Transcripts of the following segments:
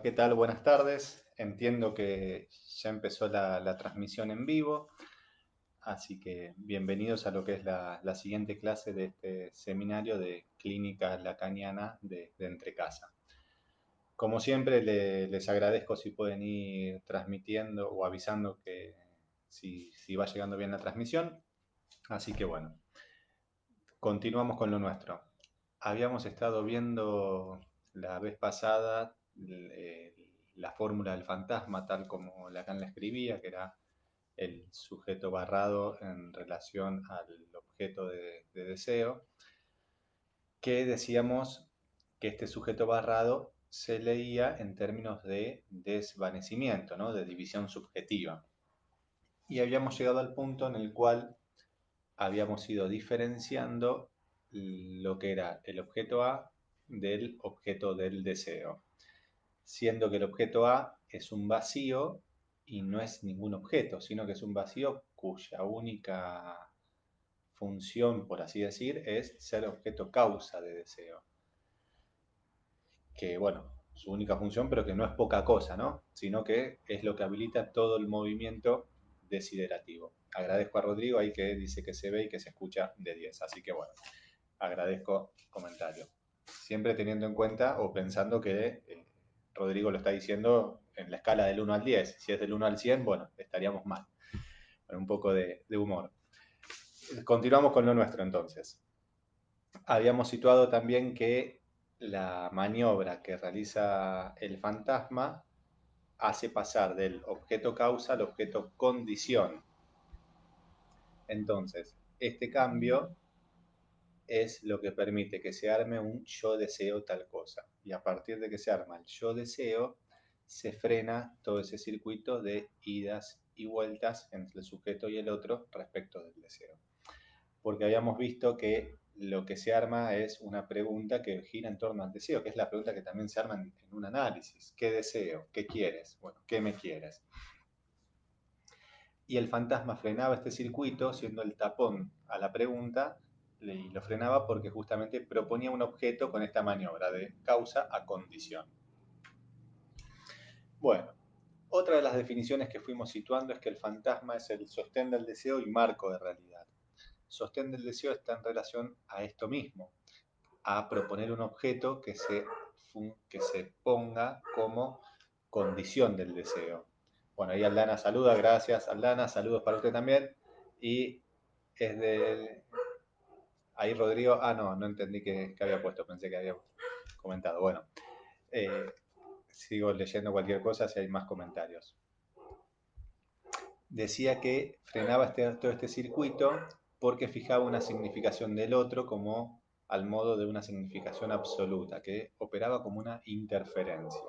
¿Qué tal? Buenas tardes. Entiendo que ya empezó la transmisión en vivo, así que bienvenidos a lo que es la siguiente clase de este seminario de clínica lacaniana de Entrecasa. Como siempre, les agradezco si pueden ir transmitiendo o avisando que si va llegando bien la transmisión. Así que bueno, continuamos con lo nuestro. Habíamos estado viendo la vez pasada la fórmula del fantasma tal como Lacan la escribía, que era el sujeto barrado en relación al objeto de deseo, que decíamos que este sujeto barrado se leía en términos de desvanecimiento, ¿no? De división subjetiva. Y habíamos llegado al punto en el cual habíamos ido diferenciando lo que era el objeto A del objeto del deseo, siendo que el objeto A es un vacío y no es ningún objeto, sino que es un vacío cuya única función, por así decir, es ser objeto causa de deseo. Que bueno, su única función, pero que no es poca cosa, ¿no? Sino que es lo que habilita todo el movimiento desiderativo. Agradezco a Rodrigo ahí que dice que se ve y que se escucha de 10, así que bueno, agradezco comentario. Siempre teniendo en cuenta o pensando que Rodrigo lo está diciendo en la escala del 1 al 10. Si es del 1 al 100, bueno, estaríamos mal. Con un poco de humor. Continuamos con lo nuestro entonces. Habíamos situado también que la maniobra que realiza el fantasma hace pasar del objeto causa al objeto condición. Entonces, este cambio es lo que permite que se arme un yo deseo tal cosa. Y a partir de que se arma el yo deseo, se frena todo ese circuito de idas y vueltas entre el sujeto y el otro respecto del deseo. Porque habíamos visto que lo que se arma es una pregunta que gira en torno al deseo, que es la pregunta que también se arma en un análisis. ¿Qué deseo? ¿Qué quieres? Bueno, ¿qué me quieres? Y el fantasma frenaba este circuito, siendo el tapón a la pregunta, y lo frenaba porque justamente proponía un objeto con esta maniobra de causa a condición. Bueno, otra de las definiciones que fuimos situando es que el fantasma es el sostén del deseo y marco de realidad. Sostén del deseo está en relación a esto mismo, a proponer un objeto que se ponga como condición del deseo. Bueno, ahí Aldana saluda, gracias Aldana, saludos para usted también. Y es de... Ahí Rodrigo, no entendí que había puesto, pensé que había comentado. Bueno, eh, sigo leyendo cualquier cosa si hay más comentarios. Decía que frenaba todo este circuito porque fijaba una significación del otro como al modo de una significación absoluta, que operaba como una interferencia.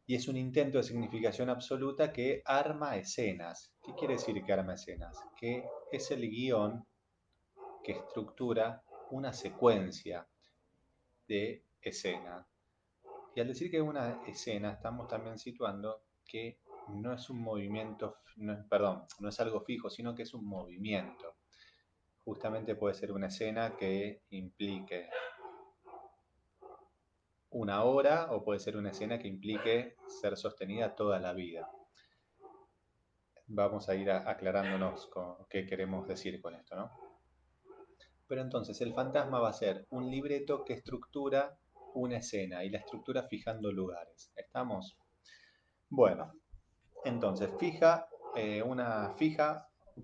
Y es un intento de significación absoluta que arma escenas. ¿Qué quiere decir que arma escenas? Que es el guión que estructura una secuencia de escena. Y al decir que es una escena, estamos también situando que no es un movimiento, no es algo fijo, sino que es un movimiento. Justamente puede ser una escena que implique una hora o puede ser una escena que implique ser sostenida toda la vida. Vamos a ir aclarándonos qué queremos decir con esto, ¿no? Pero entonces el fantasma va a ser un libreto que estructura una escena y la estructura fijando lugares. ¿Estamos? Bueno, entonces fija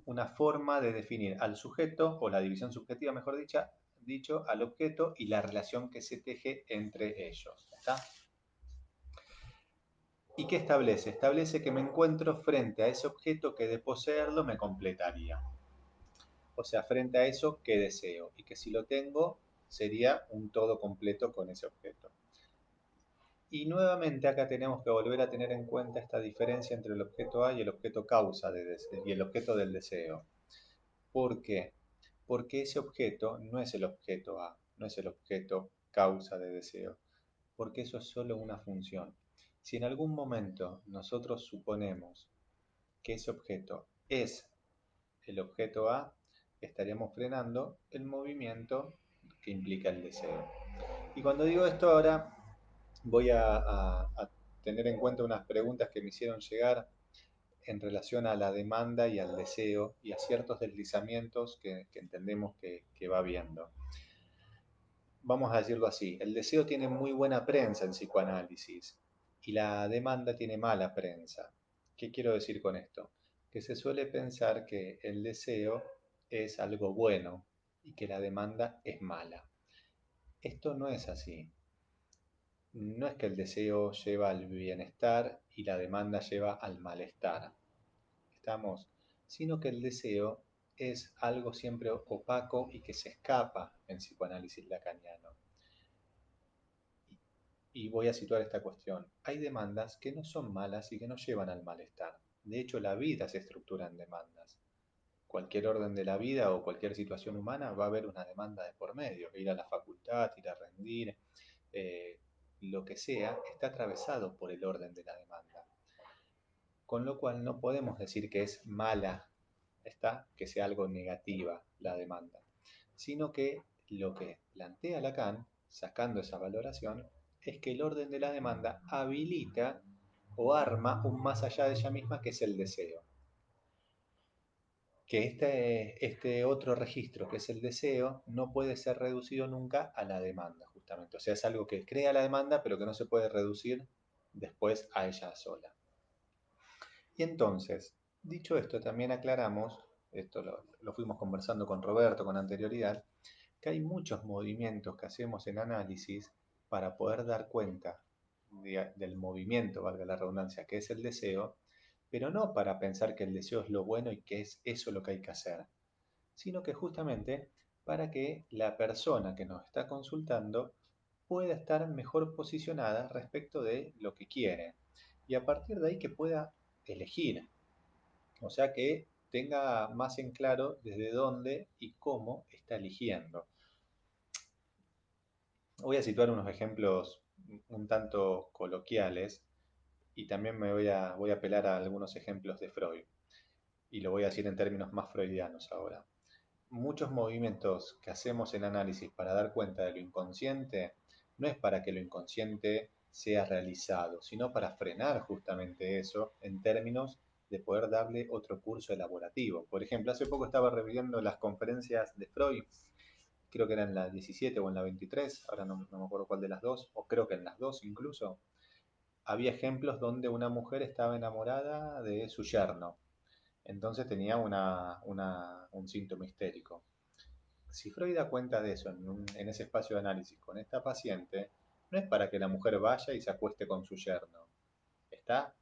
una forma de definir al sujeto, o la división subjetiva, mejor dicho, al objeto y la relación que se teje entre ellos. ¿Está? ¿Y qué establece? Establece que me encuentro frente a ese objeto que de poseerlo me completaría. O sea, frente a eso que deseo y que si lo tengo sería un todo completo con ese objeto. Y nuevamente acá tenemos que volver a tener en cuenta esta diferencia entre el objeto A y el objeto causa y el objeto del deseo. ¿Por qué? Porque ese objeto no es el objeto A, no es el objeto causa de deseo, porque eso es solo una función. Si en algún momento nosotros suponemos que ese objeto es el objeto A, estaríamos frenando el movimiento que implica el deseo. Y cuando digo esto ahora, voy a tener en cuenta unas preguntas que me hicieron llegar en relación a la demanda y al deseo y a ciertos deslizamientos que entendemos que va viendo. Vamos a decirlo así, el deseo tiene muy buena prensa en psicoanálisis y la demanda tiene mala prensa. ¿Qué quiero decir con esto? Que se suele pensar que el deseo es algo bueno y que la demanda es mala. Esto no es así. No es que el deseo lleva al bienestar y la demanda lleva al malestar. ¿Estamos? Sino que el deseo es algo siempre opaco y que se escapa en psicoanálisis lacaniano. Y voy a situar esta cuestión. Hay demandas que no son malas y que no llevan al malestar. De hecho, la vida se estructura en demandas. Cualquier orden de la vida o cualquier situación humana va a haber una demanda de por medio. Ir a la facultad, ir a rendir, eh, lo que sea, está atravesado por el orden de la demanda. Con lo cual no podemos decir que es mala, que sea algo negativa la demanda, sino que lo que plantea Lacan, sacando esa valoración, es que el orden de la demanda habilita o arma un más allá de ella misma, que es el deseo. Que este otro registro, que es el deseo, no puede ser reducido nunca a la demanda, justamente. O sea, es algo que crea la demanda, pero que no se puede reducir después a ella sola. Y entonces, dicho esto, también aclaramos, esto lo fuimos conversando con Roberto con anterioridad, que hay muchos movimientos que hacemos en análisis para poder dar cuenta del movimiento, valga la redundancia, que es el deseo, pero no para pensar que el deseo es lo bueno y que es eso lo que hay que hacer, sino que justamente para que la persona que nos está consultando pueda estar mejor posicionada respecto de lo que quiere y a partir de ahí que pueda elegir, o sea que tenga más en claro desde dónde y cómo está eligiendo. Voy a situar unos ejemplos un tanto coloquiales y también voy a apelar a algunos ejemplos de Freud y lo voy a decir en términos más freudianos ahora. Muchos movimientos que hacemos en análisis para dar cuenta de lo inconsciente no es para que lo inconsciente sea realizado, sino para frenar justamente eso en términos de poder darle otro curso elaborativo. Por ejemplo, hace poco estaba reviviendo las conferencias de Freud, creo que era en la 17 o en la 23, ahora no me acuerdo cuál de las dos, o creo que en las dos incluso, había ejemplos donde una mujer estaba enamorada de su yerno, entonces tenía un síntoma histérico. Si Freud da cuenta de eso en ese espacio de análisis con esta paciente, no es para que la mujer vaya y se acueste con su yerno, está,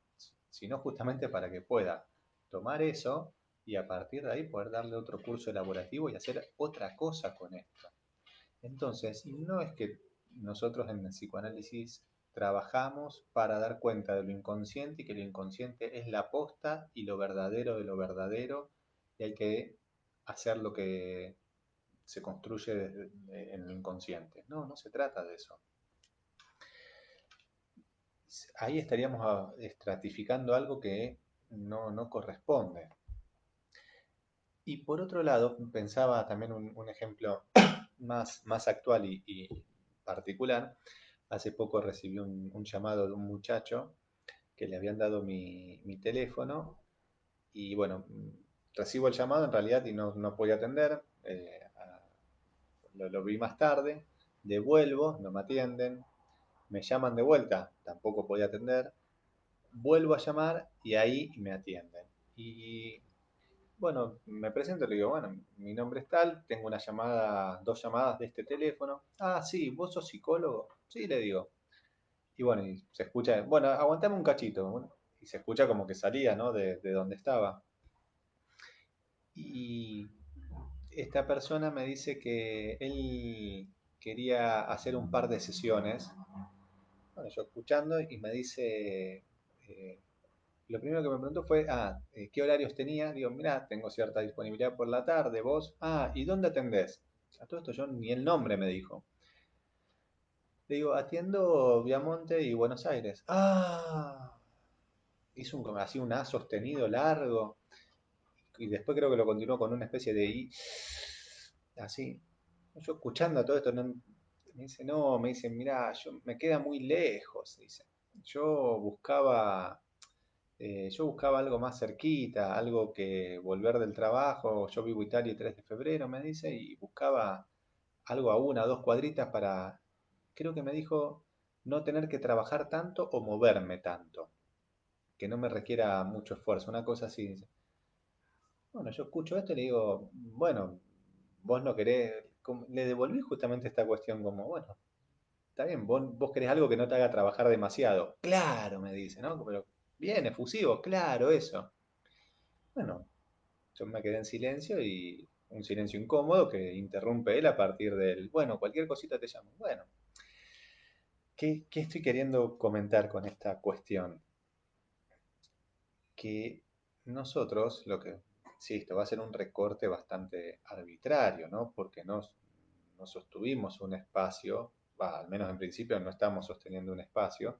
sino justamente para que pueda tomar eso y a partir de ahí poder darle otro curso elaborativo y hacer otra cosa con esto. Entonces, no es que nosotros en el psicoanálisis trabajamos para dar cuenta de lo inconsciente y que lo inconsciente es la posta y lo verdadero de lo verdadero y hay que hacer lo que se construye en lo inconsciente. No, no se trata de eso. Ahí estaríamos estratificando algo que no corresponde. Y por otro lado, pensaba también un ejemplo más actual y particular. Hace poco recibí un llamado de un muchacho que le habían dado mi teléfono y bueno, recibo el llamado en realidad y no podía atender. Lo vi más tarde, devuelvo, no me atienden, me llaman de vuelta, tampoco podía atender, vuelvo a llamar y ahí me atienden. Y bueno, me presento y le digo, bueno, mi nombre es tal, tengo una llamada, dos llamadas de este teléfono. Ah, sí, ¿vos sos psicólogo? Sí, le digo. Y bueno, y se escucha, bueno, aguantame un cachito. Bueno, y se escucha como que salía, ¿no? De donde estaba. Y esta persona me dice que él quería hacer un par de sesiones. Bueno, yo escuchando y me dice, lo primero que me preguntó fue, ¿qué horarios tenía? Digo, mirá, tengo cierta disponibilidad por la tarde, vos, ¿y dónde atendés? A todo esto yo ni el nombre me dijo. Le digo, atiendo Viamonte y Buenos Aires. Hizo así un A sostenido largo y después creo que lo continuó con una especie de I, así. Yo escuchando todo esto, Me dice, no, me dice, mirá, me queda muy lejos, dice. Yo buscaba, yo buscaba algo más cerquita, algo que volver del trabajo. Yo vivo Italia 3 de febrero, me dice, y buscaba algo a 1 o 2 cuadritas para, creo que me dijo, no tener que trabajar tanto o moverme tanto, que no me requiera mucho esfuerzo, una cosa así. Dice. Bueno, yo escucho esto y le digo, bueno, vos no querés, le devolví justamente esta cuestión como, bueno, está bien, vos querés algo que no te haga trabajar demasiado. Claro, me dice, ¿no? Pero bien, efusivo, claro, eso. Bueno, yo me quedé en silencio y un silencio incómodo que interrumpe él a partir del, bueno, cualquier cosita te llamo. Bueno, ¿qué estoy queriendo comentar con esta cuestión? Que nosotros, sí, esto va a ser un recorte bastante arbitrario, ¿no? Porque no sostuvimos un espacio, al menos en principio no estamos sosteniendo un espacio.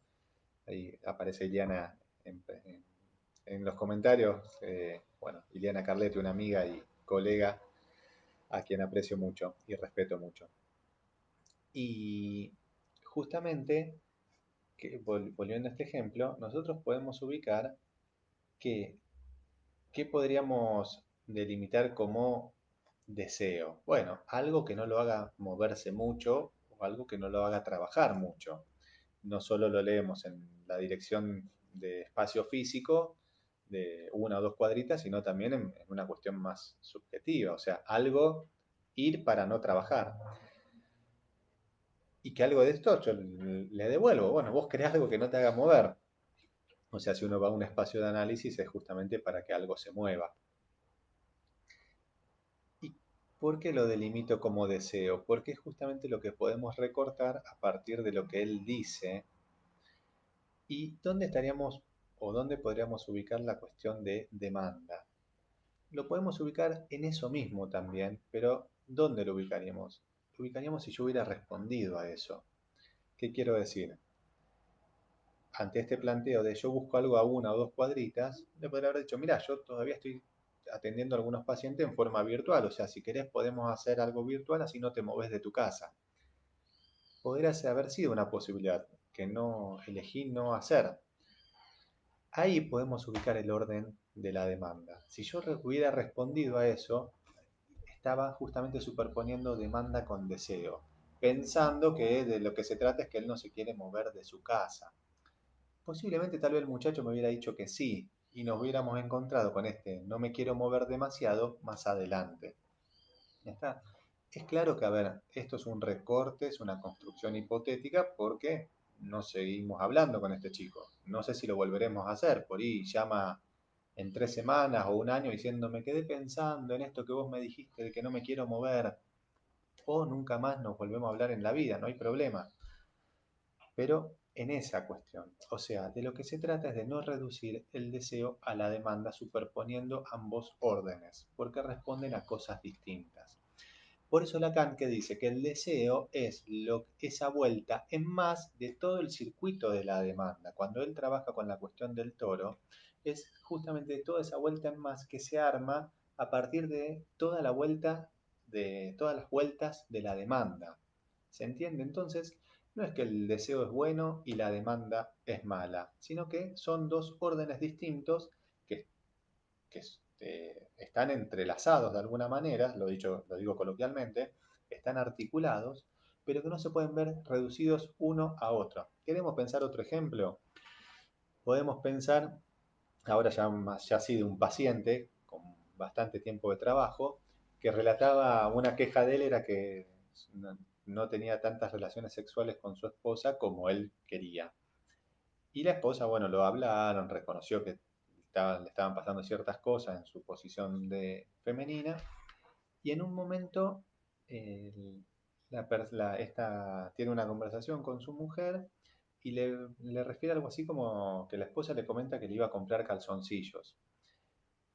Ahí aparece Iliana en los comentarios. Bueno, Iliana Carletti, una amiga y colega a quien aprecio mucho y respeto mucho. Y justamente, volviendo a este ejemplo, nosotros podemos ubicar que, ¿qué podríamos delimitar como deseo? Bueno, algo que no lo haga moverse mucho o algo que no lo haga trabajar mucho. No solo lo leemos en la dirección de espacio físico, de 1 o 2 cuadritas, sino también en una cuestión más subjetiva, o sea, algo ir para no trabajar. Y que algo de esto yo le devuelvo. Bueno, vos querés algo que no te haga mover. O sea, si uno va a un espacio de análisis es justamente para que algo se mueva. ¿Y por qué lo delimito como deseo? Porque es justamente lo que podemos recortar a partir de lo que él dice. ¿Y dónde estaríamos o dónde podríamos ubicar la cuestión de demanda? Lo podemos ubicar en eso mismo también, pero ¿dónde lo ubicaríamos? Lo ubicaríamos si yo hubiera respondido a eso. ¿Qué quiero decir? Ante este planteo de yo busco algo a 1 o 2 cuadritas, le podría haber dicho, mira, yo todavía estoy atendiendo a algunos pacientes en forma virtual, o sea, si querés podemos hacer algo virtual así no te moves de tu casa. Podría haber sido una posibilidad que no elegí no hacer. Ahí podemos ubicar el orden de la demanda. Si yo hubiera respondido a eso, estaba justamente superponiendo demanda con deseo, pensando que de lo que se trata es que él no se quiere mover de su casa. Posiblemente tal vez el muchacho me hubiera dicho que sí y nos hubiéramos encontrado con este no me quiero mover demasiado más adelante. ¿Ya está? Es claro que, a ver, esto es un recorte, es una construcción hipotética porque no seguimos hablando con este chico. No sé si lo volveremos a hacer. Por ahí llama en 3 semanas o un año diciendo me quedé pensando en esto que vos me dijiste de que no me quiero mover. O nunca más nos volvemos a hablar en la vida, no hay problema. Pero en esa cuestión, o sea, de lo que se trata es de no reducir el deseo a la demanda superponiendo ambos órdenes, porque responden a cosas distintas. Por eso Lacan que dice que el deseo es esa vuelta en más de todo el circuito de la demanda. Cuando él trabaja con la cuestión del toro, es justamente toda esa vuelta en más que se arma a partir de toda la vuelta de todas las vueltas de la demanda. ¿Se entiende? Entonces, no es que el deseo es bueno y la demanda es mala, sino que son dos órdenes distintos que están entrelazados de alguna manera, lo digo coloquialmente, están articulados, pero que no se pueden ver reducidos uno a otro. ¿Queremos pensar otro ejemplo? Podemos pensar, ahora ya sí de un paciente con bastante tiempo de trabajo, que relataba una queja de él, era que no tenía tantas relaciones sexuales con su esposa como él quería. Y la esposa, bueno, lo hablaron, reconoció que le estaban pasando ciertas cosas en su posición de femenina, y en un momento esta tiene una conversación con su mujer y le refiere algo así como que la esposa le comenta que le iba a comprar calzoncillos.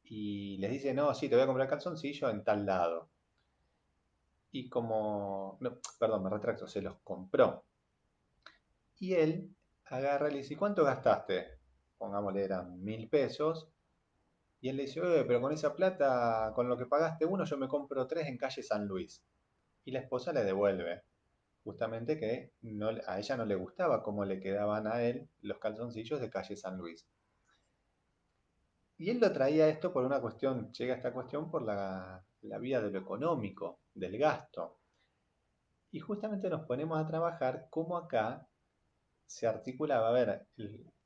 Y les dice, no, sí, te voy a comprar calzoncillos en tal lado. Y como, no, perdón, me retracto, se los compró. Y él agarra y le dice, ¿cuánto gastaste? Pongámosle, eran 1000 pesos. Y él le dice, pero con esa plata, con lo que pagaste uno, yo me compro tres en calle San Luis. Y la esposa le devuelve. justamente que a ella no le gustaba cómo le quedaban a él los calzoncillos de calle San Luis. Y él lo traía esto por una cuestión, llega a esta cuestión por la vía de lo económico, del gasto. Y justamente nos ponemos a trabajar cómo acá se articulaba, a ver,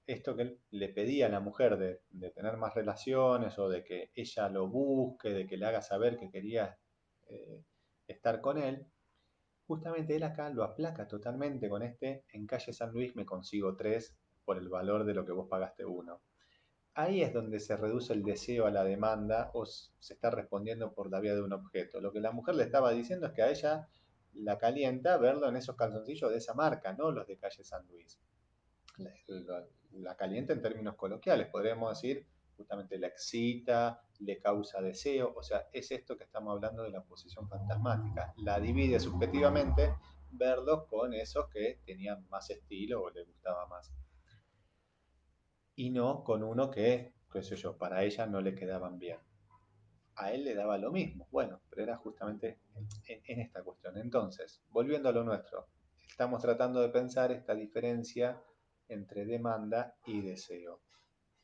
esto que él le pedía a la mujer de tener más relaciones o de que ella lo busque, de que le haga saber que quería eh, estar con él, justamente él acá lo aplaca totalmente con en calle San Luis me consigo tres por el valor de lo que vos pagaste uno. Ahí es donde se reduce el deseo a la demanda o se está respondiendo por la vía de un objeto. Lo que la mujer le estaba diciendo es que a ella la calienta verlo en esos calzoncillos de esa marca, no los de calle San Luis. La calienta en términos coloquiales, podríamos decir, justamente la excita, le causa deseo, o sea, es esto que estamos hablando de la posición fantasmática. La divide subjetivamente verlos con esos que tenían más estilo o le gustaba más y no con uno que, qué sé yo, para ella no le quedaban bien. A él le daba lo mismo, bueno, pero era justamente en esta cuestión. Entonces, volviendo a lo nuestro, estamos tratando de pensar esta diferencia entre demanda y deseo.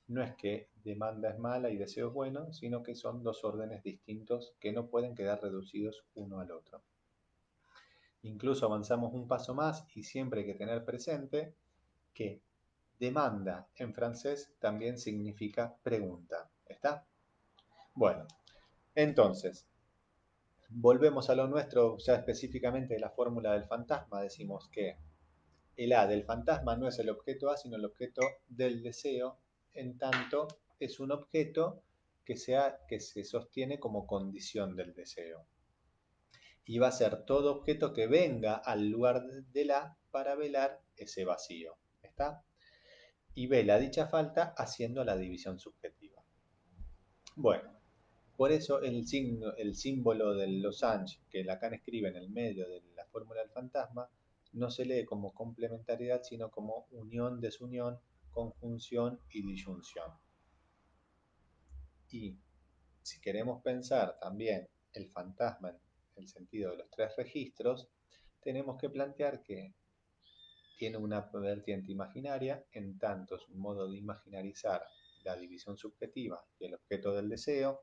No es que demanda es mala y deseo es bueno, sino que son dos órdenes distintos que no pueden quedar reducidos uno al otro. Incluso avanzamos un paso más y siempre hay que tener presente que demanda en francés también significa pregunta. ¿Está? Bueno, entonces, volvemos a lo nuestro, ya específicamente de la fórmula del fantasma. Decimos que el A del fantasma no es el objeto A, sino el objeto del deseo, en tanto es un objeto que se sostiene como condición del deseo. Y va a ser todo objeto que venga al lugar del A para velar ese vacío. ¿Está? Y vela dicha falta haciendo la división subjetiva. Bueno, por eso el símbolo del losange que Lacan escribe en el medio de la fórmula del fantasma no se lee como complementariedad, sino como unión, desunión, conjunción y disyunción. Y si queremos pensar también el fantasma en el sentido de los tres registros, tenemos que plantear que tiene una vertiente imaginaria, en tanto es un modo de imaginarizar la división subjetiva y el objeto del deseo.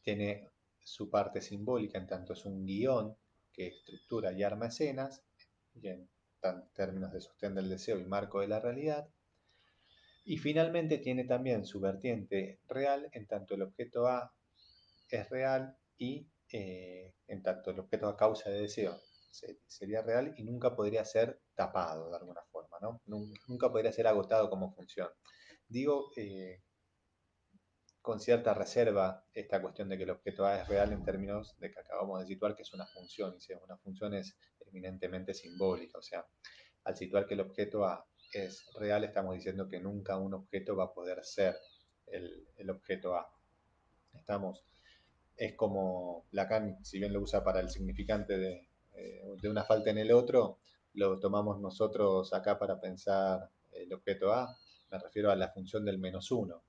Tiene su parte simbólica, en tanto es un guión que estructura y arma escenas, y en términos de sostén del deseo y marco de la realidad. Y finalmente tiene también su vertiente real, en tanto el objeto A es real y en tanto el objeto a causa de deseo sería real y nunca podría ser tapado de alguna forma, ¿no? Nunca podría ser agotado como función. Digo con cierta reserva esta cuestión de que el objeto A es real en términos de que acabamos de situar que es una función, y si una función es eminentemente simbólica, o sea, al situar que el objeto A es real, estamos diciendo que nunca un objeto va a poder ser el objeto A. Estamos es como Lacan, si bien lo usa para el significante de una falta en el otro, lo tomamos nosotros acá para pensar el objeto A, me refiero a la función del menos uno.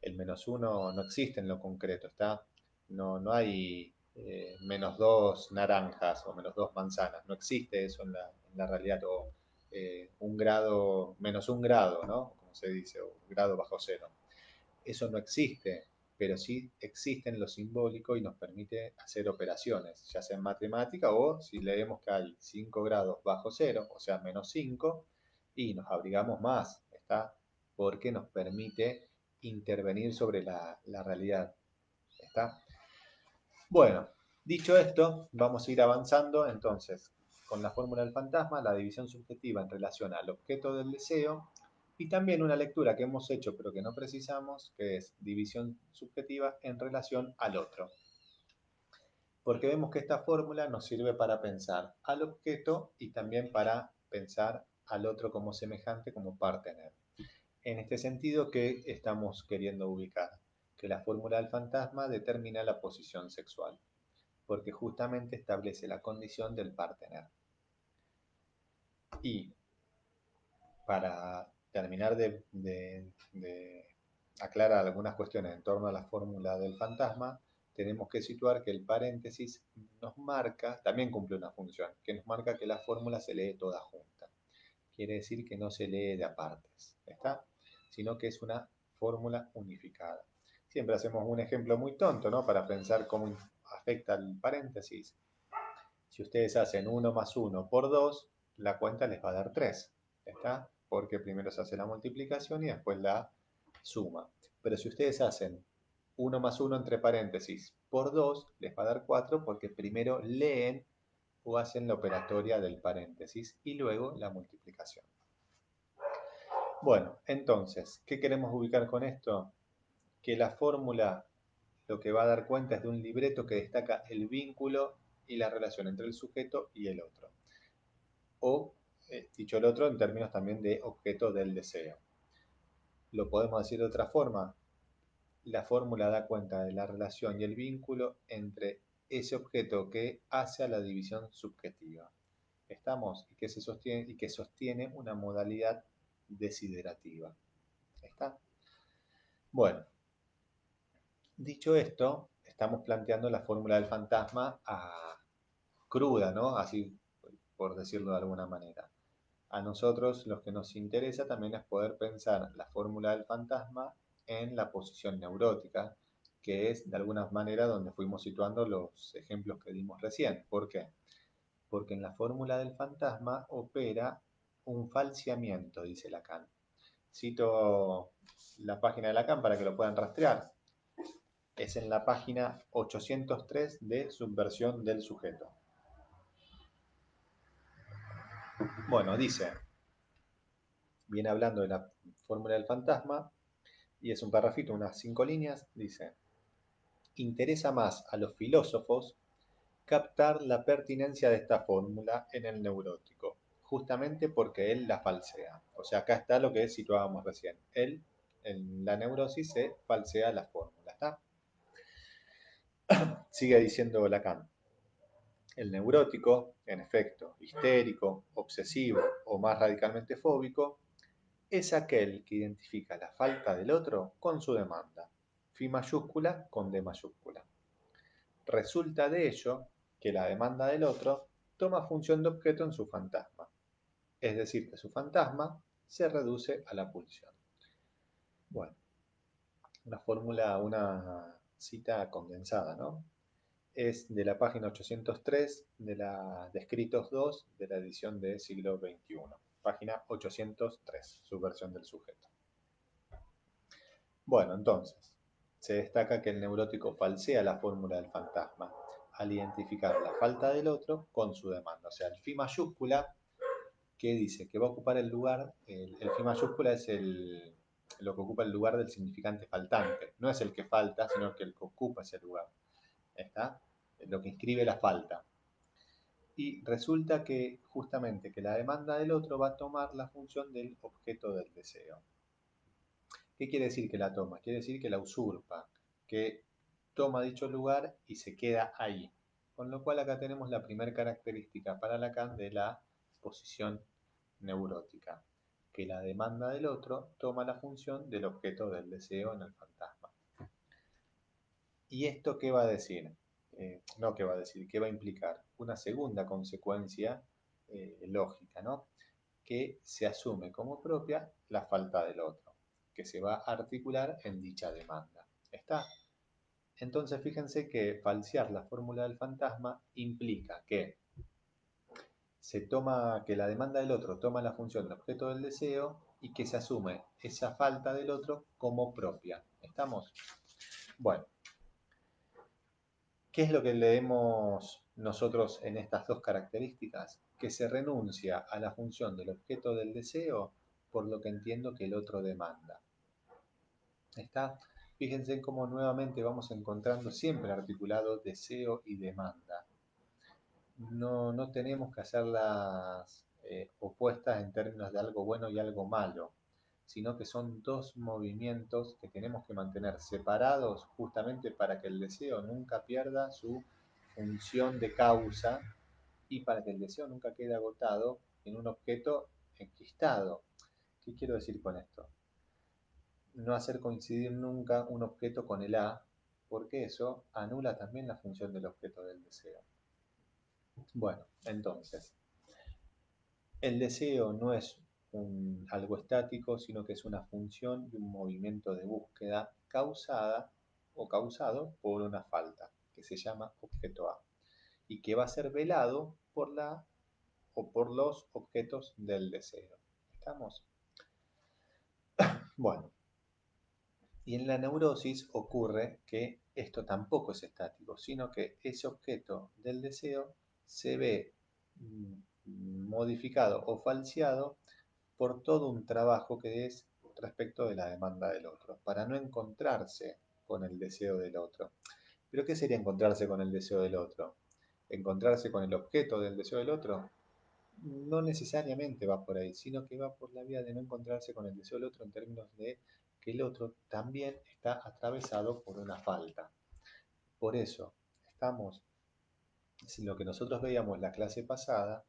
El menos uno no existe en lo concreto, ¿está? No hay menos dos naranjas o menos dos manzanas, no existe eso en la realidad, o un grado, menos un grado, ¿no? Como se dice, o grado bajo cero. Eso no existe, pero sí existe en lo simbólico y nos permite hacer operaciones, ya sea en matemática o si leemos que hay 5 grados bajo cero, o sea, menos 5, y nos abrigamos más, ¿está? Porque nos permite intervenir sobre la realidad, ¿está? Bueno, dicho esto, vamos a ir avanzando entonces con la fórmula del fantasma, la división subjetiva en relación al objeto del deseo y también una lectura que hemos hecho pero que no precisamos, que es división subjetiva en relación al otro. Porque vemos que esta fórmula nos sirve para pensar al objeto y también para pensar al otro como semejante, como partener. En este sentido, ¿qué estamos queriendo ubicar? Que la fórmula del fantasma determina la posición sexual, porque justamente establece la condición del partener. Y para terminar de aclarar algunas cuestiones en torno a la fórmula del fantasma, tenemos que situar que el paréntesis nos marca, también cumple una función, que nos marca que la fórmula se lee toda junta. Quiere decir que no se lee de apartes, ¿está? Sino que es una fórmula unificada. Siempre hacemos un ejemplo muy tonto, ¿no? Para pensar cómo afecta el paréntesis. Si ustedes hacen 1 más 1 por 2, la cuenta les va a dar 3, ¿está? Porque primero se hace la multiplicación y después la suma. Pero si ustedes hacen 1 más 1 entre paréntesis por 2, les va a dar 4 porque primero leen o hacen la operatoria del paréntesis y luego la multiplicación. Bueno, entonces, ¿qué queremos ubicar con esto? Que la fórmula lo que va a dar cuenta es de un libreto que destaca el vínculo y la relación entre el sujeto y el otro. O, dicho el otro, en términos también de objeto del deseo. Lo podemos decir de otra forma. La fórmula da cuenta de la relación y el vínculo entre ese objeto que hace a la división subjetiva. ¿Estamos? Y que sostiene una modalidad desiderativa. ¿Está? Bueno, dicho esto, estamos planteando la fórmula del fantasma cruda, ¿no? Así por decirlo de alguna manera. A nosotros lo que nos interesa también es poder pensar la fórmula del fantasma en la posición neurótica, que es de alguna manera donde fuimos situando los ejemplos que dimos recién. ¿Por qué? Porque en la fórmula del fantasma opera un falseamiento, dice Lacan. Cito la página de Lacan para que lo puedan rastrear. Es en la página 803 de Subversión del sujeto. Bueno, dice, viene hablando de la fórmula del fantasma, y es un parrafito, unas 5 líneas, dice, interesa más a los filósofos captar la pertinencia de esta fórmula en el neurótico, justamente porque él la falsea. O sea, acá está lo que situábamos recién. Él, en la neurosis, se falsea la fórmula. ¿Está? Sigue diciendo Lacan. El neurótico, en efecto, histérico, obsesivo o más radicalmente fóbico, es aquel que identifica la falta del otro con su demanda, Fi mayúscula con D mayúscula. Resulta de ello que la demanda del otro toma función de objeto en su fantasma, es decir, que su fantasma se reduce a la pulsión. Bueno, una fórmula, una cita condensada, ¿no? Es de la página 803 de Escritos 2 de la edición de siglo XXI. Página 803, subversión del sujeto. Bueno, entonces, se destaca que el neurótico falsea la fórmula del fantasma al identificar la falta del otro con su demanda. O sea, el Fi mayúscula, que dice que va a ocupar el lugar, el Fi mayúscula es lo que ocupa el lugar del significante faltante. No es el que falta, sino que el que ocupa ese lugar. ¿Está? Lo que inscribe la falta. Y resulta que justamente que la demanda del otro va a tomar la función del objeto del deseo. ¿Qué quiere decir que la toma? Quiere decir que la usurpa, que toma dicho lugar y se queda ahí. Con lo cual acá tenemos la primera característica para Lacan de la posición neurótica, que la demanda del otro toma la función del objeto del deseo en el fantasma. ¿Y esto qué va a decir? No qué va a decir, qué va a implicar. Una segunda consecuencia lógica, ¿no? Que se asume como propia la falta del otro, que se va a articular en dicha demanda. ¿Está? Entonces fíjense que falsear la fórmula del fantasma implica que que la demanda del otro toma la función de objeto del deseo y que se asume esa falta del otro como propia. ¿Estamos? Bueno, ¿qué es lo que leemos nosotros en estas dos características? Que se renuncia a la función del objeto del deseo por lo que entiendo que el otro demanda. ¿Está? Fíjense cómo nuevamente vamos encontrando siempre articulado deseo y demanda. No tenemos que hacerlas opuestas en términos de algo bueno y algo malo, sino que son dos movimientos que tenemos que mantener separados justamente para que el deseo nunca pierda su función de causa y para que el deseo nunca quede agotado en un objeto enquistado. ¿Qué quiero decir con esto? No hacer coincidir nunca un objeto con el A, porque eso anula también la función del objeto del deseo. Bueno, entonces, el deseo no es algo estático, sino que es una función y un movimiento de búsqueda causada o causado por una falta, que se llama objeto A, y que va a ser velado por la o por los objetos del deseo. ¿Estamos? Bueno, y en la neurosis ocurre que esto tampoco es estático, sino que ese objeto del deseo se ve modificado o falseado por todo un trabajo que es respecto de la demanda del otro, para no encontrarse con el deseo del otro. ¿Pero qué sería encontrarse con el deseo del otro? ¿Encontrarse con el objeto del deseo del otro? No necesariamente va por ahí, sino que va por la vía de no encontrarse con el deseo del otro en términos de que el otro también está atravesado por una falta. Por eso, estamos, si lo que nosotros veíamos la clase pasada,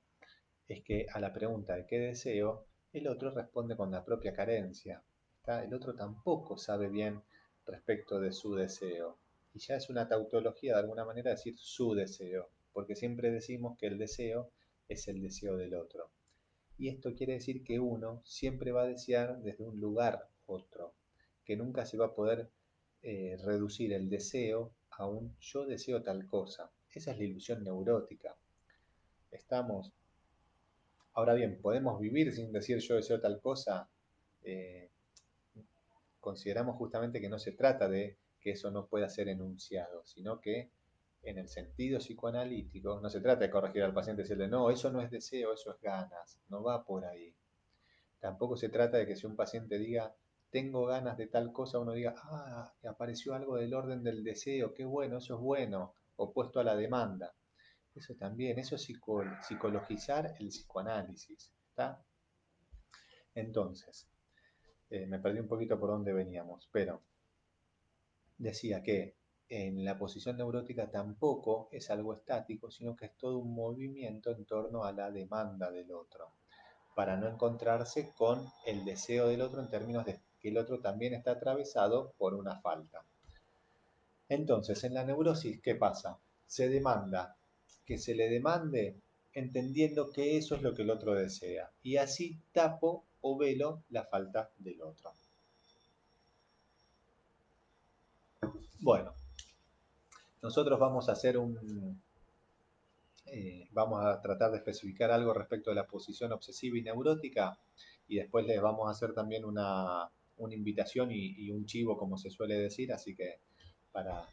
es que a la pregunta de qué deseo, el otro responde con la propia carencia. ¿Está? El otro tampoco sabe bien respecto de su deseo. Y ya es una tautología de alguna manera decir su deseo, porque siempre decimos que el deseo es el deseo del otro. Y esto quiere decir que uno siempre va a desear desde un lugar otro, que nunca se va a poder reducir el deseo a un yo deseo tal cosa. Esa es la ilusión neurótica. Estamos, ahora bien, ¿podemos vivir sin decir yo deseo tal cosa? Eh, Consideramos justamente que no se trata de que eso no pueda ser enunciado, sino que en el sentido psicoanalítico no se trata de corregir al paciente y decirle, no, eso no es deseo, eso es ganas, no va por ahí. Tampoco se trata de que si un paciente diga, tengo ganas de tal cosa, uno diga, apareció algo del orden del deseo, qué bueno, eso es bueno, opuesto a la demanda. Eso también, eso es psicologizar el psicoanálisis, ¿está? Entonces, me perdí un poquito por dónde veníamos, pero decía que en la posición neurótica tampoco es algo estático, sino que es todo un movimiento en torno a la demanda del otro, para no encontrarse con el deseo del otro en términos de que el otro también está atravesado por una falta. Entonces, en la neurosis, ¿qué pasa? Se demanda que se le demande entendiendo que eso es lo que el otro desea, y así tapo o velo la falta del otro. Bueno, nosotros vamos a hacer vamos a tratar de especificar algo respecto de la posición obsesiva y neurótica, y después les vamos a hacer también una invitación y un chivo, como se suele decir, así que para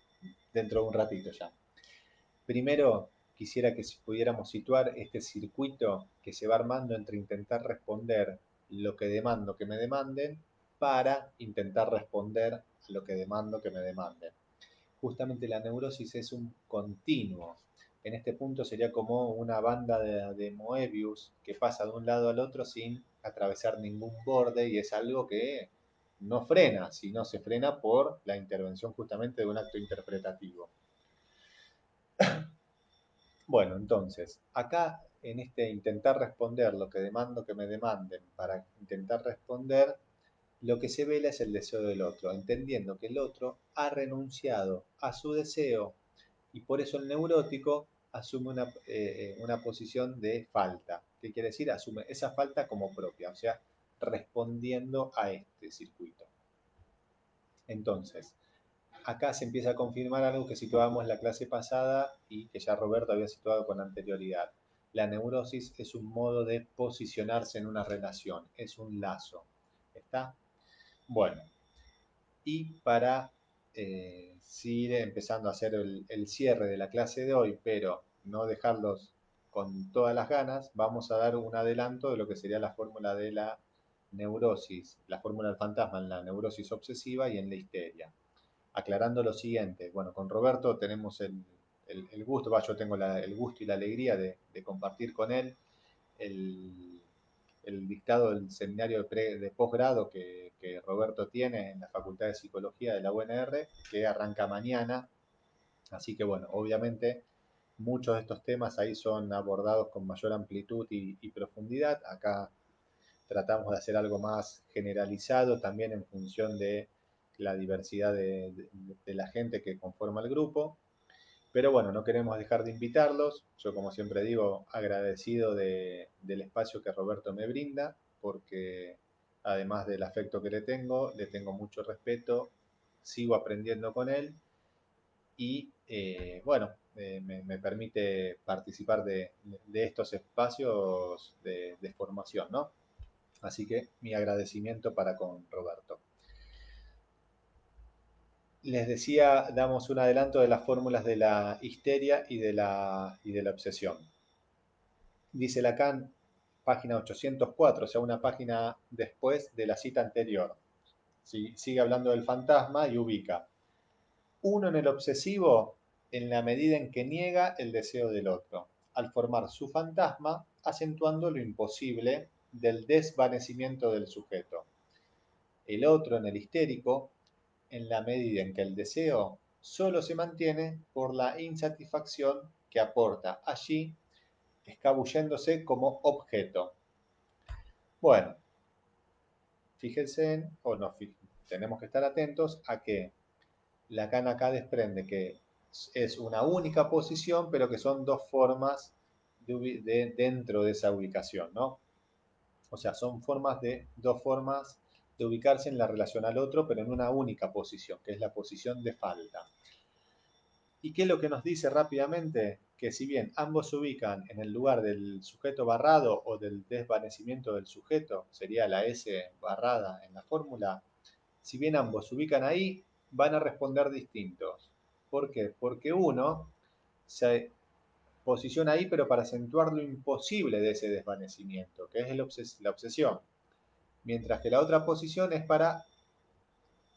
dentro de un ratito ya. Primero, quisiera que pudiéramos situar este circuito que se va armando entre intentar responder lo que demando que me demanden para intentar responder a lo que demando que me demanden. Justamente la neurosis es un continuo. En este punto sería como una banda de Moebius que pasa de un lado al otro sin atravesar ningún borde, y es algo que no frena, sino se frena por la intervención justamente de un acto interpretativo. Bueno, entonces, acá en este intentar responder lo que demando que me demanden, para intentar responder, lo que se vela es el deseo del otro, entendiendo que el otro ha renunciado a su deseo, y por eso el neurótico asume una posición de falta. ¿Qué quiere decir? Asume esa falta como propia, o sea, respondiendo a este circuito. Entonces, acá se empieza a confirmar algo que situábamos en la clase pasada y que ya Roberto había situado con anterioridad. La neurosis es un modo de posicionarse en una relación, es un lazo. ¿Está? Bueno, y para seguir empezando a hacer el cierre de la clase de hoy, pero no dejarlos con todas las ganas, vamos a dar un adelanto de lo que sería la fórmula de la neurosis, la fórmula del fantasma en la neurosis obsesiva y en la histeria. Aclarando lo siguiente, bueno, con Roberto tenemos el gusto, yo tengo el gusto y la alegría de compartir con él el, el dictado del seminario de posgrado que Roberto tiene en la Facultad de Psicología de la UNR, que arranca mañana. Así que bueno, obviamente muchos de estos temas ahí son abordados con mayor amplitud y profundidad. Acá tratamos de hacer algo más generalizado también en función de la diversidad de la gente que conforma el grupo. Pero bueno, no queremos dejar de invitarlos. Yo, como siempre digo, agradecido del espacio que Roberto me brinda, porque además del afecto que le tengo mucho respeto, sigo aprendiendo con él y bueno, me permite participar de estos espacios de formación, ¿no? Así que mi agradecimiento para con Roberto. Les decía, damos un adelanto de las fórmulas de la histeria y de la obsesión. Dice Lacan, página 804, o sea, una página después de la cita anterior. ¿Sí? Sigue hablando del fantasma y ubica uno en el obsesivo en la medida en que niega el deseo del otro, al formar su fantasma, acentuando lo imposible del desvanecimiento del sujeto. El otro en el histérico, en la medida en que el deseo solo se mantiene por la insatisfacción que aporta allí, escabulléndose como objeto. Bueno, fíjense o no, tenemos que estar atentos a que Lacan acá desprende que es una única posición, pero que son dos formas dentro de esa ubicación, ¿no? O sea, son dos formas de ubicarse en la relación al otro, pero en una única posición, que es la posición de falta. ¿Y qué es lo que nos dice rápidamente? Que si bien ambos se ubican en el lugar del sujeto barrado o del desvanecimiento del sujeto, sería la S barrada en la fórmula, si bien ambos se ubican ahí, van a responder distintos. ¿Por qué? Porque uno se posiciona ahí, pero para acentuar lo imposible de ese desvanecimiento, que es la obsesión. Mientras que la otra posición es para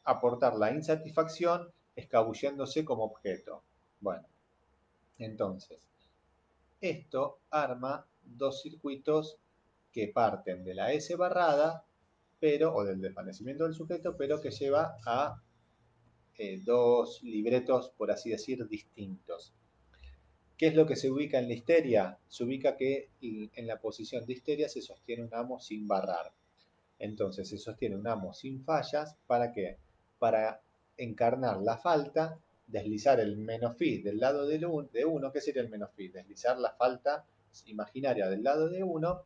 aportar la insatisfacción escabulléndose como objeto. Bueno, entonces, esto arma dos circuitos que parten de la S barrada, pero, o del desvanecimiento del sujeto, pero que lleva a dos libretos, por así decir, distintos. ¿Qué es lo que se ubica en la histeria? Se ubica que en la posición de histeria se sostiene un amo sin barrar. Entonces se sostiene un amo sin fallas, ¿para qué? Para encarnar la falta, deslizar el menos fi del lado de uno. ¿Qué sería el menos fi? Deslizar la falta imaginaria del lado de uno,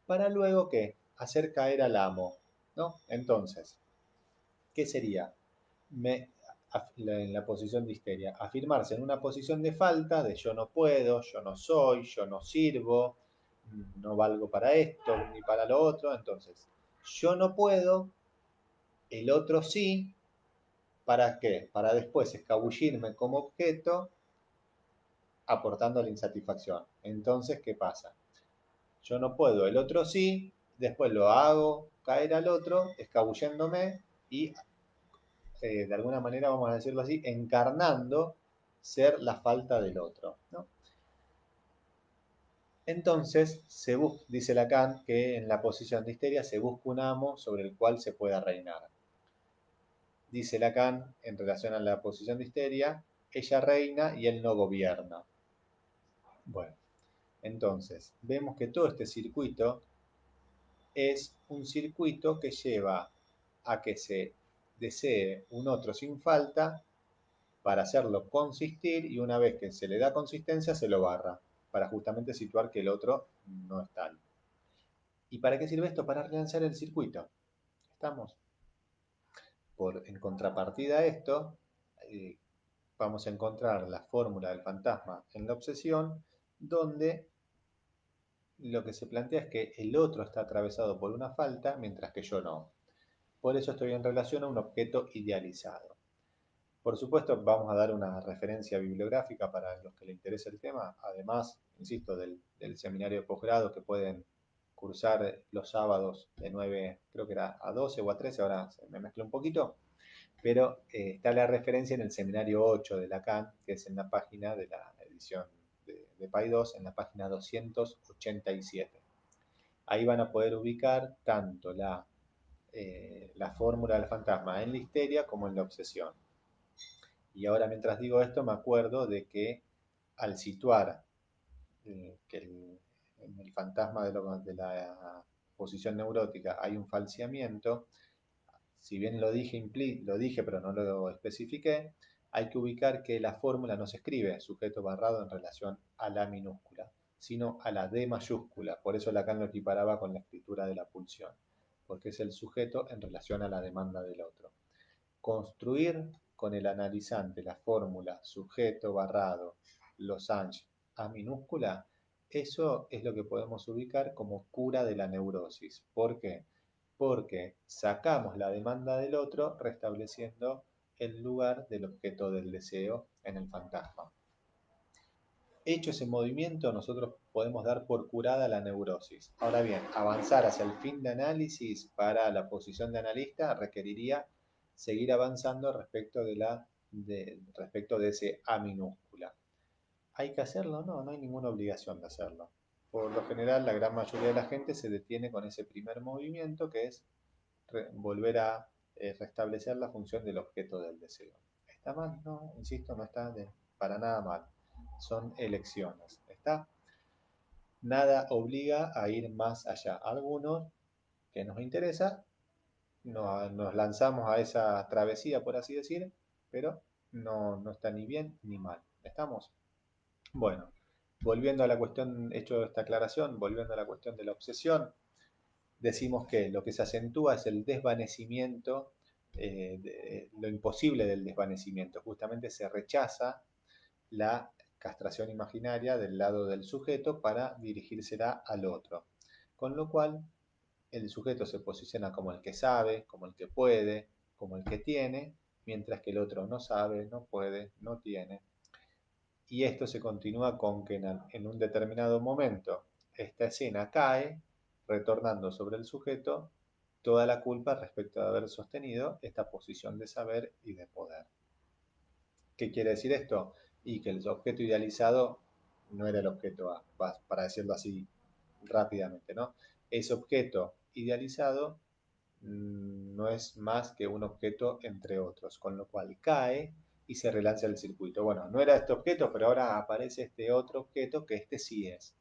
para luego, ¿qué? Hacer caer al amo, ¿no? Entonces, ¿qué sería? En la posición de histeria, afirmarse en una posición de falta, de yo no puedo, yo no soy, yo no sirvo, no valgo para esto ni para lo otro. Entonces, yo no puedo, el otro sí. ¿Para qué? Para después escabullirme como objeto aportando la insatisfacción. Entonces, ¿qué pasa? Yo no puedo, el otro sí, después lo hago caer al otro, escabulléndome y de alguna manera, vamos a decirlo así, encarnando ser la falta del otro, ¿no? Entonces, dice Lacan que en la posición de histeria se busca un amo sobre el cual se pueda reinar. Dice Lacan, en relación a la posición de histeria, ella reina y él no gobierna. Bueno, entonces, vemos que todo este circuito es un circuito que lleva a que se desee un otro sin falta para hacerlo consistir, y una vez que se le da consistencia se lo barra, para justamente situar que el otro no es tal. ¿Y para qué sirve esto? Para relanzar el circuito. ¿Estamos? En contrapartida a esto, eh, vamos a encontrar la fórmula del fantasma en la obsesión, donde lo que se plantea es que el otro está atravesado por una falta, mientras que yo no. Por eso estoy en relación a un objeto idealizado. Por supuesto, vamos a dar una referencia bibliográfica para los que les interese el tema, además, insisto, del seminario de posgrado que pueden cursar los sábados de 9, creo que era a 12 o a 13, ahora se me mezcla un poquito, pero está la referencia en el seminario 8 de Lacan, que es en la página de la edición de PAI 2, en la página 287. Ahí van a poder ubicar tanto la fórmula del fantasma en la histeria como en la obsesión. Y ahora, mientras digo esto, me acuerdo de que al situar que en el fantasma de la posición neurótica hay un falseamiento, si bien lo dije pero no lo especifiqué, hay que ubicar que la fórmula no se escribe sujeto barrado en relación a la minúscula, sino a la D mayúscula. Por eso Lacan lo equiparaba con la escritura de la pulsión, porque es el sujeto en relación a la demanda del otro. Construir con el analizante la fórmula sujeto barrado Losange A minúscula, eso es lo que podemos ubicar como cura de la neurosis. ¿Por qué? Porque sacamos la demanda del otro restableciendo el lugar del objeto del deseo en el fantasma. Hecho ese movimiento, nosotros podemos dar por curada la neurosis. Ahora bien, avanzar hacia el fin de análisis para la posición de analista requeriría seguir avanzando respecto de ese A minúscula. ¿Hay que hacerlo? No, no hay ninguna obligación de hacerlo. Por lo general, la gran mayoría de la gente se detiene con ese primer movimiento, que es volver a restablecer la función del objeto del deseo. ¿Está mal? No, insisto, no está para nada mal. Son elecciones. ¿Está? Nada obliga a ir más allá. Algunos que nos interesa, nos lanzamos a esa travesía, por así decir, pero no está ni bien ni mal. ¿Estamos? Bueno, volviendo a la cuestión, hecho esta aclaración, volviendo a la cuestión de la obsesión, decimos que lo que se acentúa es el desvanecimiento, lo imposible del desvanecimiento. Justamente se rechaza la castración imaginaria del lado del sujeto para dirigírsela al otro. Con lo cual, el sujeto se posiciona como el que sabe, como el que puede, como el que tiene, mientras que el otro no sabe, no puede, no tiene. Y esto se continúa con que en un determinado momento esta escena cae, retornando sobre el sujeto toda la culpa respecto de haber sostenido esta posición de saber y de poder. ¿Qué quiere decir esto? Y que el objeto idealizado no era el objeto A, para decirlo así rápidamente, ¿no? Ese objeto idealizado no es más que un objeto entre otros, con lo cual cae y se relanza el circuito. Bueno, no era este objeto, pero ahora aparece este otro objeto que este sí es.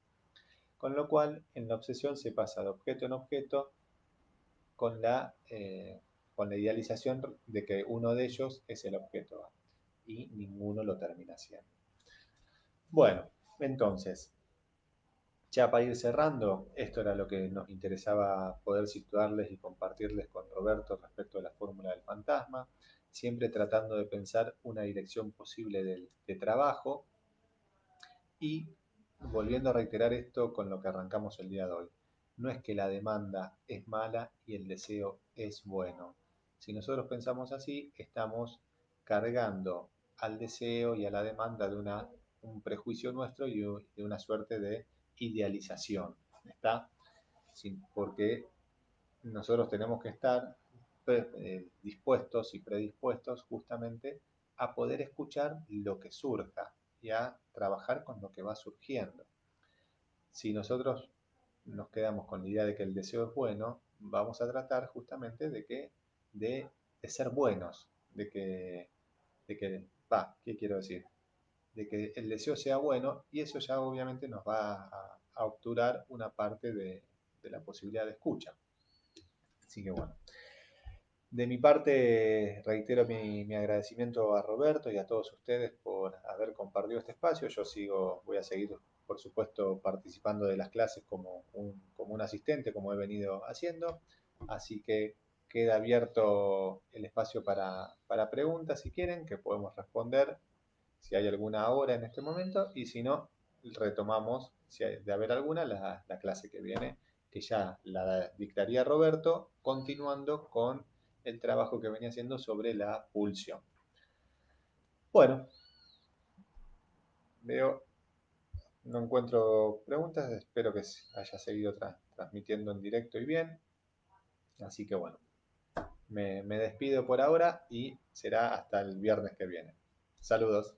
Con lo cual, en la obsesión se pasa de objeto en objeto con con la idealización de que uno de ellos es el objeto A y ninguno lo termina siendo. Bueno, entonces, ya para ir cerrando, esto era lo que nos interesaba poder situarles y compartirles con Roberto respecto a la fórmula del fantasma, siempre tratando de pensar una dirección posible de trabajo y volviendo a reiterar esto con lo que arrancamos el día de hoy. No es que la demanda es mala y el deseo es bueno. Si nosotros pensamos así, estamos cargando al deseo y a la demanda de un prejuicio nuestro y de una suerte de idealización. ¿Está? Porque nosotros tenemos que estar dispuestos y predispuestos justamente a poder escuchar lo que surja y a trabajar con lo que va surgiendo. Si nosotros nos quedamos con la idea de que el deseo es bueno, vamos a tratar justamente de ser buenos, ¿qué quiero decir? De que el deseo sea bueno y eso ya obviamente nos va a obturar una parte de la posibilidad de escucha. Así que bueno. De mi parte, reitero mi agradecimiento a Roberto y a todos ustedes por haber compartido este espacio. Voy a seguir, por supuesto, participando de las clases como un asistente, como he venido haciendo. Así que queda abierto el espacio para preguntas si quieren, que podemos responder si hay alguna ahora en este momento, y si no, retomamos, si hay de haber alguna, la clase que viene, que ya la dictaría Roberto, continuando con el trabajo que venía haciendo sobre la pulsión. Bueno, veo, no encuentro preguntas, espero que haya seguido transmitiendo en directo y bien. Así que bueno, me despido por ahora y será hasta el viernes que viene. Saludos.